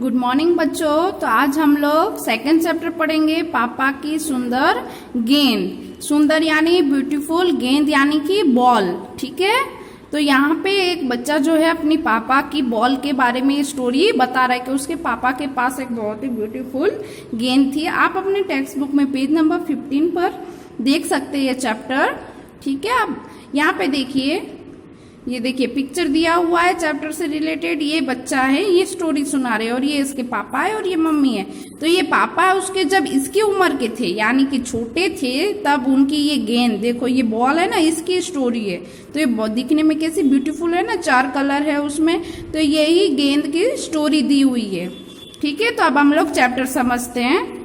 Good morning बच्चों। तो आज हम लोग सेकंड चैप्टर पढ़ेंगे, पापा की सुंदर गेंद। सुंदर यानी ब्यूटीफुल, गेंद यानी कि बॉल। ठीक है, तो यहाँ पे एक बच्चा जो है अपनी पापा की बॉल के बारे में स्टोरी बता रहा है कि उसके पापा के पास एक बहुत ही ब्यूटीफुल गेंद थी। आप अपने टेक्स्ट बुक में पेज नंबर 15 पर देख सकते हैं ये चैप्टर। ठीक है, अब यहाँ पे देखिए, ये देखिए पिक्चर दिया हुआ है चैप्टर से रिलेटेड। ये बच्चा है, ये स्टोरी सुना रहे, और ये इसके पापा है और ये मम्मी है। तो ये पापा उसके जब इसकी उम्र के थे यानी कि छोटे थे, तब उनकी ये गेंद, देखो ये बॉल है ना, इसकी स्टोरी है। तो ये दिखने में कैसी ब्यूटीफुल है ना, 4 कलर है उसमें। तो यही गेंद की स्टोरी दी हुई है। ठीक है, तो अब हम लोग चैप्टर समझते हैं।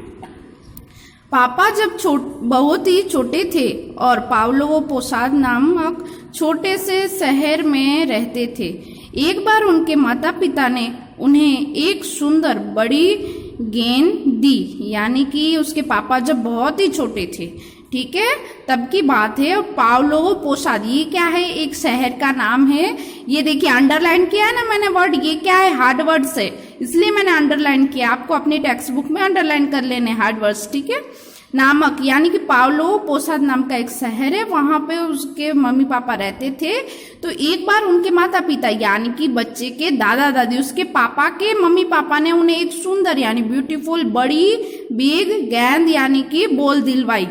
पापा जब बहुत ही छोटे थे और पावलोव पोसाद नामक छोटे से शहर में रहते थे, एक बार उनके माता पिता ने उन्हें एक सुंदर बड़ी गेंद दी। यानी कि उसके पापा जब बहुत ही छोटे थे, ठीक है, तब की बात है। और पावलोव पोसाद, ये क्या है, एक शहर का नाम है। ये देखिए अंडरलाइन किया है ना मैंने वर्ड, ये क्या है, हार्ड वर्ड्स है, इसलिए मैंने अंडरलाइन किया। आपको अपनी टेक्स्ट बुक में अंडरलाइन कर लेने हार्ड वर्ड्स। ठीक है, नामक यानी कि पावलोव पोसाद नाम का एक शहर है, वहां पे उसके मम्मी पापा रहते थे। तो एक बार उनके माता पिता यानी कि बच्चे के दादा दादी, उसके पापा के मम्मी पापा ने उन्हें एक सुंदर यानी ब्यूटीफुल बड़ी बिग गेंद यानी कि बॉल दिलवाई।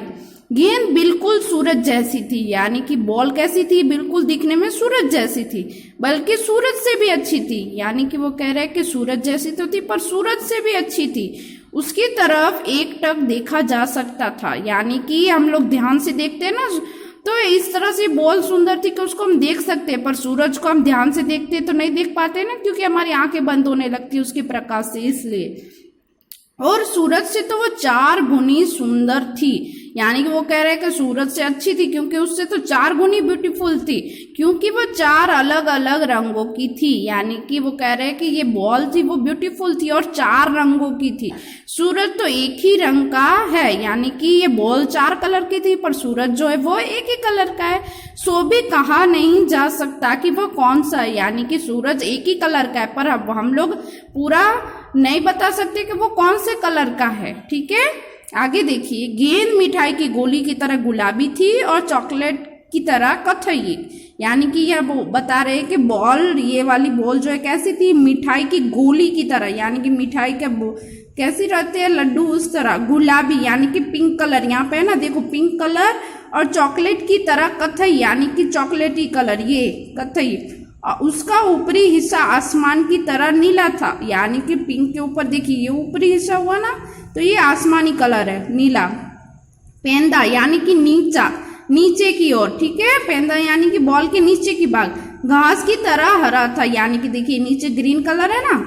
गेंद बिल्कुल सूरज जैसी थी। यानी कि बॉल कैसी थी, बिल्कुल दिखने में सूरज जैसी थी, बल्कि सूरज से भी अच्छी थी। यानी कि वो कह रहे हैं कि सूरज जैसी तो थी पर सूरज से भी अच्छी थी। उसकी तरफ एक टक देखा जा सकता था। यानी कि हम लोग ध्यान से देखते हैं ना, तो इस तरह से बॉल सुंदर थी कि उसको हम देख सकते हैं, पर सूरज को हम ध्यान से देखते तो नहीं देख पाते ना, क्योंकि हमारी आंखें बंद होने लगती है उसके प्रकाश से, इसलिए। और सूरज से तो वो 4 गुनी सुंदर थी। यानी कि वो कह रहे हैं कि सूरज से अच्छी थी क्योंकि उससे तो 4 गुनी ब्यूटीफुल थी, क्योंकि वो 4 अलग अलग रंगों की थी। यानी कि वो कह रहे हैं कि ये बॉल थी वो ब्यूटीफुल थी और 4 रंगों की थी। सूरज तो एक ही रंग का है, यानी कि ये बॉल 4 कलर की थी पर सूरज जो है वो एक ही कलर का है। सो भी कहा नहीं जा सकता कि वो कौन सा है। यानी कि सूरज एक ही कलर का है, पर अब हम लोग पूरा नहीं बता सकते कि वो कौन से कलर का है। ठीक है, आगे देखिए। गेंद मिठाई की गोली की तरह गुलाबी थी और चॉकलेट की तरह कथई। यानी कि यह बता रहे हैं कि बॉल, ये वाली बॉल जो है कैसी थी, मिठाई की गोली की तरह। यानी कि मिठाई के कैसी रहते हैं लड्डू, उस तरह गुलाबी यानी कि पिंक कलर। यहाँ पे है ना, देखो पिंक कलर, और चॉकलेट की तरह कथई यानी कि चॉकलेटी कलर, ये कथई। उसका ऊपरी हिस्सा आसमान की तरह नीला था। यानी कि पिंक के ऊपर देखिए ये ऊपरी हिस्सा हुआ ना, तो ये आसमानी कलर है, नीला। पेंदा यानी कि नीचा, नीचे की ओर। ठीक है, पेंदा यानी कि बॉल के नीचे की भाग घास की तरह हरा था। यानी कि देखिए नीचे ग्रीन कलर है ना।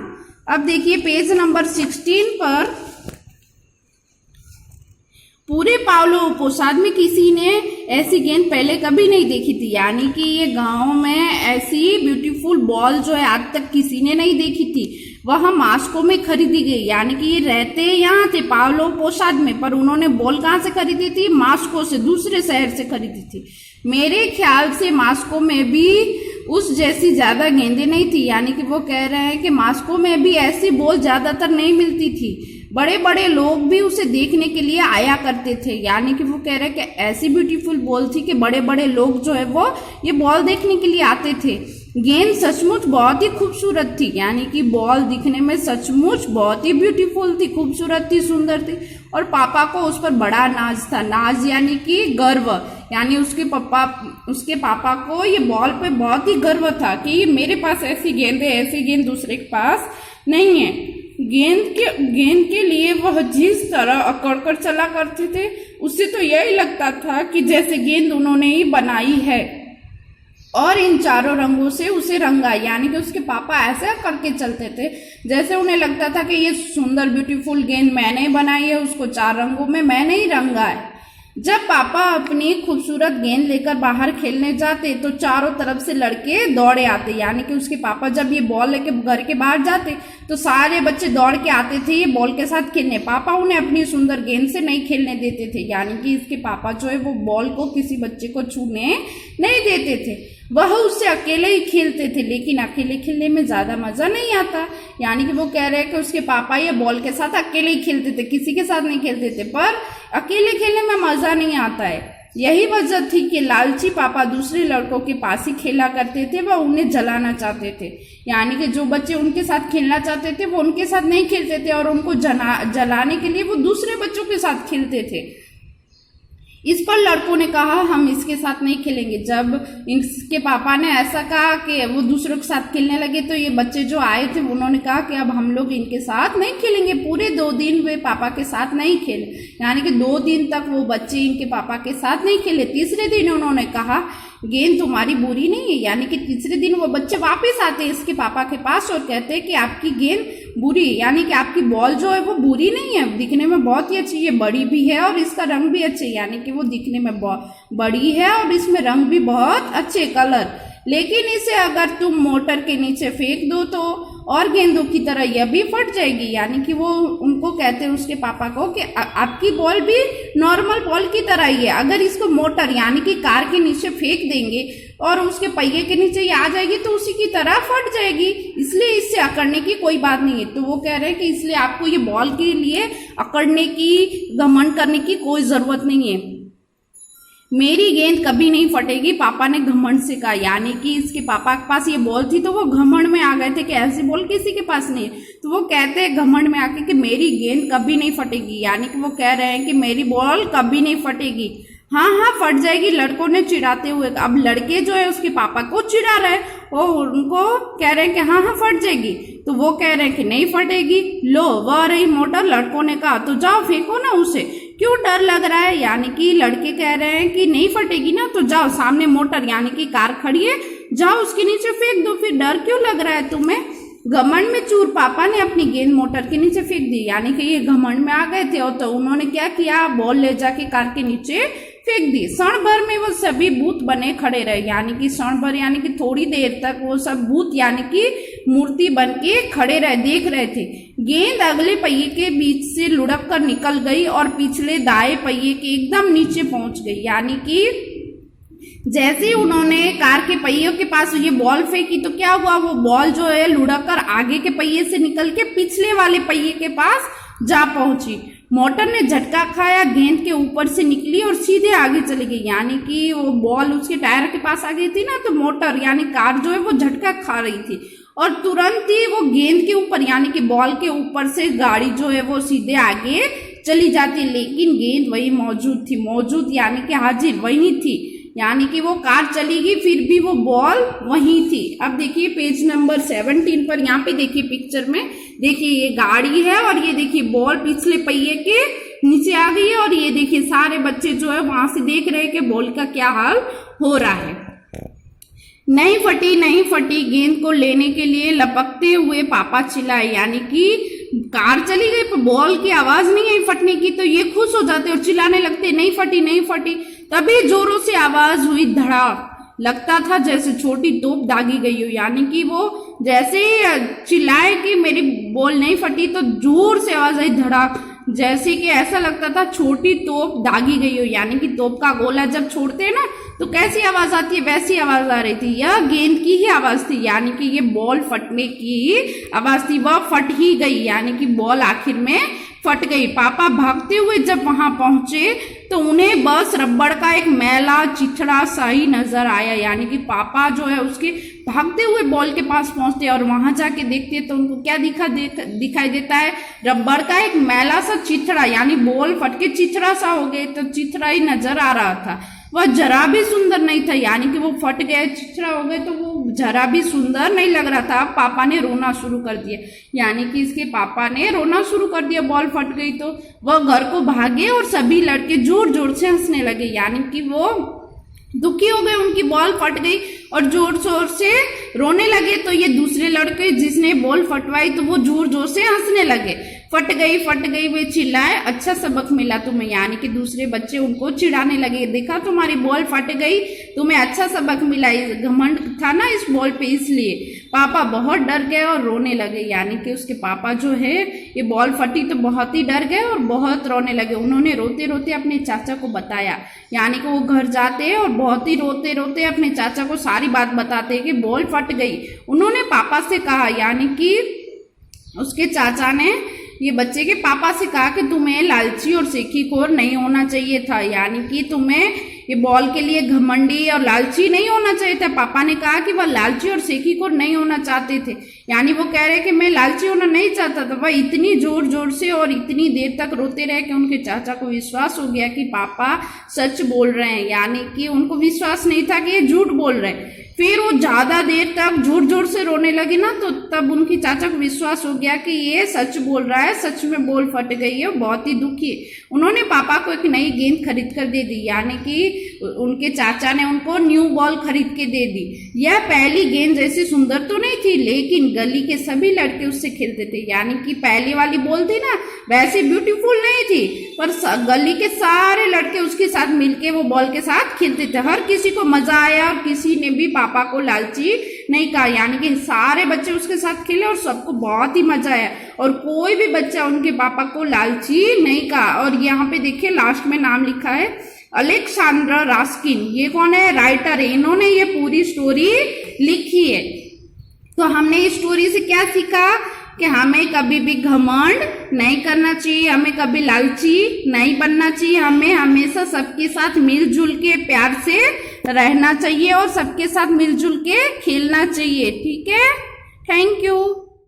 अब देखिए पेज नंबर 16 पर, पूरे पावलोव पोसाद में किसी ने ऐसी गेंद पहले कभी नहीं देखी थी। यानी कि ये गांव में ऐसी ब्यूटीफुल बॉल जो है आज तक किसी ने नहीं देखी थी। वह मास्को में खरीदी गई। यानी कि ये रहते यहाँ थे पावलोव पोसाद में, पर उन्होंने बॉल कहाँ से खरीदी थी, मास्को से, दूसरे शहर से खरीदी थी। मेरे ख्याल से मास्को में भी उस जैसी ज्यादा गेंदें नहीं थी। यानी कि वो कह रहे हैं कि मास्को में भी ऐसी बॉल ज्यादातर नहीं मिलती थी। बड़े बड़े लोग भी उसे देखने के लिए आया करते थे। यानी कि वो कह रहे हैं कि ऐसी ब्यूटीफुल बॉल थी कि बड़े बड़े लोग जो है वो ये बॉल देखने के लिए आते थे। गेंद सचमुच बहुत ही खूबसूरत थी। यानी कि बॉल दिखने में सचमुच बहुत ही ब्यूटीफुल थी, खूबसूरत थी, सुंदर थी। और पापा को उस पर बड़ा नाज था। नाज यानी कि गर्व। यानी उसके पापा को ये बॉल पे बहुत ही गर्व था कि मेरे पास ऐसी गेंद है, ऐसी गेंद दूसरे के पास नहीं है। गेंद के लिए वह जिस तरह अकड़कर चला करते थे, उससे तो यही लगता था कि जैसे गेंद उन्होंने ही बनाई है और इन 4 रंगों से उसे रंगा। यानी कि उसके पापा ऐसा करके चलते थे जैसे उन्हें लगता था कि ये सुंदर ब्यूटीफुल गेंद मैंने ही बनाई है, उसको 4 रंगों में मैंने ही रंगा है। जब पापा अपनी खूबसूरत गेंद लेकर बाहर खेलने जाते तो चारों तरफ से लड़के दौड़े आते। यानी कि उसके पापा जब ये बॉल लेके घर के बाहर जाते तो सारे बच्चे दौड़ के आते थे ये बॉल के साथ खेलने। पापा उन्हें अपनी सुंदर गेंद से नहीं खेलने देते थे। यानी कि इसके पापा जो है वो बॉल को किसी बच्चे को छूने नहीं देते थे। वह उससे अकेले ही खेलते थे, लेकिन अकेले खेलने में ज्यादा मजा नहीं आता। यानी कि वो कह रहे हैं कि उसके पापा ये बॉल के साथ अकेले ही खेलते थे, किसी के साथ नहीं खेलते थे, पर अकेले खेलने में मजा नहीं आता है। यही वजह थी कि लालची पापा दूसरे लड़कों के पास ही खेला करते थे, वह उन्हें जलाना चाहते थे। यानी कि जो बच्चे उनके साथ खेलना चाहते थे वो उनके साथ नहीं खेलते थे और उनको जलाने के लिए वो दूसरे बच्चों के साथ खेलते थे। इस पर लड़कों ने कहा हम इसके साथ नहीं खेलेंगे। जब इनके पापा ने ऐसा कहा कि वो दूसरों के साथ खेलने लगे तो ये बच्चे जो आए थे उन्होंने कहा कि अब हम लोग इनके साथ नहीं खेलेंगे। पूरे 2 दिन वे पापा के साथ नहीं खेले, यानी कि 2 दिन तक वो बच्चे इनके पापा के साथ नहीं खेले। तीसरे दिन उन्होंने कहा गेंद तुम्हारी बुरी नहीं है। यानी कि तीसरे दिन वो बच्चे वापस आते हैं इसके पापा के पास और कहते हैं कि आपकी गेंद बुरी, यानी कि आपकी बॉल जो है वो बुरी नहीं है, दिखने में बहुत ही अच्छी है, बड़ी भी है और इसका रंग भी अच्छे, यानी कि वो दिखने में बहुत बड़ी है और इसमें रंग भी बहुत अच्छे कलर, लेकिन इसे अगर तुम मोटर के नीचे फेंक दो तो और गेंदों की तरह यह भी फट जाएगी। यानी कि वो उनको कहते हैं उसके पापा को कि आपकी बॉल भी नॉर्मल बॉल की तरह ही है, अगर इसको मोटर यानी कि कार के नीचे फेंक देंगे और उसके पहिए के नीचे ये आ जाएगी तो उसी की तरह फट जाएगी, इसलिए इससे अकड़ने की कोई बात नहीं है। तो वो कह रहे हैं कि इसलिए आपको ये बॉल के लिए अकड़ने की, घमंड करने की कोई जरूरत नहीं है। मेरी गेंद कभी नहीं फटेगी, पापा ने घमंड से कहा। यानी कि इसके पापा के पास ये बॉल थी तो वो घमंड में आ गए थे कि ऐसी बॉल किसी के पास नहीं है। तो वो कहते हैं घमंड में आके कि मेरी गेंद कभी नहीं फटेगी, यानी कि वो कह रहे हैं कि मेरी बॉल कभी नहीं फटेगी। हाँ फट जाएगी, लड़कों ने चिढ़ाते हुए। अब लड़के जो है उसके पापा को चिढ़ा रहे और उनको कह रहे हैं कि हाँ फट जाएगी, तो वो कह रहे हैं कि नहीं फटेगी। लो वह रही मोटर, लड़कों ने कहा तो जाओ फेंको ना उसे, क्यों डर लग रहा है। यानी कि लड़के कह रहे हैं कि नहीं फटेगी ना, तो जाओ सामने मोटर यानी कि कार खड़ी है, जाओ उसके नीचे फेंक दो, फिर डर क्यों लग रहा है तुम्हें। घमंड में चूर पापा ने अपनी गेंद मोटर के नीचे फेंक दी। यानी कि ये घमंड में आ गए थे और तो उन्होंने क्या किया, बॉल ले जाके कार के नीचे फेंक दी। क्षण भर में वो सभी भूत बने खड़े रहे। यानी कि क्षण भर यानी कि थोड़ी देर तक वो सब भूत यानी कि मूर्ति बन के खड़े रहे, देख रहे थे। गेंद अगले पहिए के बीच से लुढ़क कर निकल गई और पिछले दाएं पहिए के एकदम नीचे पहुंच गई। यानी कि जैसे ही उन्होंने कार के पहियों के पास ये बॉल फेंकी तो क्या हुआ, वो बॉल जो है लुढ़क कर आगे के पहिए से निकल के पिछले वाले पहिए के पास जा पहुंची। मोटर ने झटका खाया, गेंद के ऊपर से निकली और सीधे आगे चली गई। यानी कि वो बॉल उसके टायर के पास आ गई थी ना, तो मोटर यानी कार जो है वो झटका खा रही थी और तुरंत ही वो गेंद के ऊपर यानी कि बॉल के ऊपर से गाड़ी जो है वो सीधे आगे चली जाती, लेकिन गेंद वही मौजूद यानी कि हाजिर वही थी। यानी कि वो कार चली गई फिर भी वो बॉल वहीं थी। अब देखिए पेज नंबर 17 पर, यहाँ पे देखिए पिक्चर में देखिए ये गाड़ी है और ये देखिए बॉल पिछले पहिए के नीचे आ गई है और ये देखिए सारे बच्चे जो है वहां से देख रहे हैं कि बॉल का क्या हाल हो रहा है। नहीं फटी गेंद को लेने के लिए लपकते हुए पापा चिल्लाए। यानी कि कार चली गई पर बॉल की आवाज नहीं आई फटने की, तो ये खुश हो जाते और चिल्लाने लगते नहीं फटी। तभी जोरों से आवाज हुई धड़ाक, लगता था जैसे छोटी तोप दागी गई हो। यानी कि वो जैसे चिल्लाए कि मेरी बॉल नहीं फटी तो जोर से आवाज आई धड़ाक, जैसे कि ऐसा लगता था छोटी तोप दागी गई हो। यानी कि तोप का गोला जब छोड़ते हैं ना तो कैसी आवाज आती है वैसी आवाज आ रही थी, यह गेंद की ही आवाज थी। यानी कि ये बॉल फटने की आवाज थी, वह फट ही गई। यानी कि बॉल आखिर में फट गई। पापा भागते हुए जब वहां पहुंचे तो उन्हें बस रबड़ का एक मैला चिथड़ा सा ही नजर आया। यानी कि पापा जो है उसके भागते हुए बॉल के पास पहुंचते और वहां जाके देखते तो उनको क्या दिखाई देता है, रबड़ का एक मैला सा चिथड़ा, यानी बॉल फट के चिथड़ा सा हो गए तो चिथड़ा ही नजर आ रहा था। वह जरा भी सुंदर नहीं था। यानी कि वो फट गए, चिथड़ा हो गए तो वो जरा भी सुंदर नहीं लग रहा था। पापा ने रोना शुरू कर दिया। यानी कि इसके पापा ने रोना शुरू कर दिया, बॉल फट गई तो वह घर को भागे और सभी लड़के जोर जोर से हंसने लगे। यानी कि वो दुखी हो गए, उनकी बॉल फट गई और जोर जोर से रोने लगे। तो ये दूसरे लड़के जिसने बॉल फटवाई तो वो जोर जोर से हंसने लगे। फट गई वे चिल्लाए, अच्छा सबक मिला तुम्हें। यानी कि दूसरे बच्चे उनको चिढ़ाने लगे, देखा तुम्हारी बॉल फट गई, तुम्हें अच्छा सबक मिला, घमंड था ना इस बॉल पे इसलिए। पापा बहुत डर गए और रोने लगे, यानी कि उसके पापा जो है ये बॉल फटी तो बहुत ही डर गए और बहुत रोने लगे। उन्होंने रोते रोते अपने चाचा को बताया, यानी कि वो घर जाते हैं और बहुत ही रोते रोते अपने चाचा को सारी बात बताते हैं कि बॉल फट गई। उन्होंने पापा से कहा, यानी कि उसके चाचा ने ये बच्चे के पापा से कहा कि तुम्हें लालची और सेखीखोर नहीं होना चाहिए था, यानी कि तुम्हें ये बॉल के लिए घमंडी और लालची नहीं होना चाहिए था। पापा ने कहा कि वह लालची और सेखीखोर नहीं होना चाहते थे, यानी वो कह रहे कि मैं लालची होना नहीं चाहता था। वह इतनी जोर जोर से और इतनी देर तक रोते रहे कि उनके चाचा को विश्वास हो गया कि पापा सच बोल रहे हैं, यानी कि उनको विश्वास नहीं था कि ये झूठ बोल रहे हैं। फिर वो ज्यादा देर तक जोर जोर से रोने लगे ना, तो तब उनकी चाचा को विश्वास हो गया कि ये सच बोल रहा है, सच में बॉल फट गई है। बहुत ही दुखी, उन्होंने पापा को एक नई गेंद खरीद कर दे दी, यानी कि उनके चाचा ने उनको न्यू बॉल खरीद के दे दी। यह पहली गेंद जैसी सुंदर तो नहीं थी, लेकिन गली के सभी लड़के उससे खेलते थे, यानी कि पहली वाली बॉल थी ना वैसे ब्यूटीफुल नहीं थी, पर गली के सारे लड़के उसके साथ मिलके वो बॉल के साथ खेलते थे। हर किसी को मजा आया और किसी ने भी पापा को लालची नहीं कहा, यानी कि सारे बच्चे उसके साथ खेले और सबको बहुत ही मजा आया और कोई भी बच्चा उनके पापा को लालची नहीं कहा। और यहाँ पे देखिए लास्ट में नाम लिखा है अलेक्सांड्रा रास्किन, ये कौन है, राइटर है, इन्होंने ये पूरी स्टोरी लिखी है। तो हमने इस स्टोरी से क्या सीखा कि हमें कभी भी घमंड नहीं करना चाहिए, हमें कभी लालची नहीं बनना चाहिए, हमें हमेशा सबके साथ मिलजुल के प्यार से रहना चाहिए और सबके साथ मिलजुल के खेलना चाहिए। ठीक है, थैंक यू।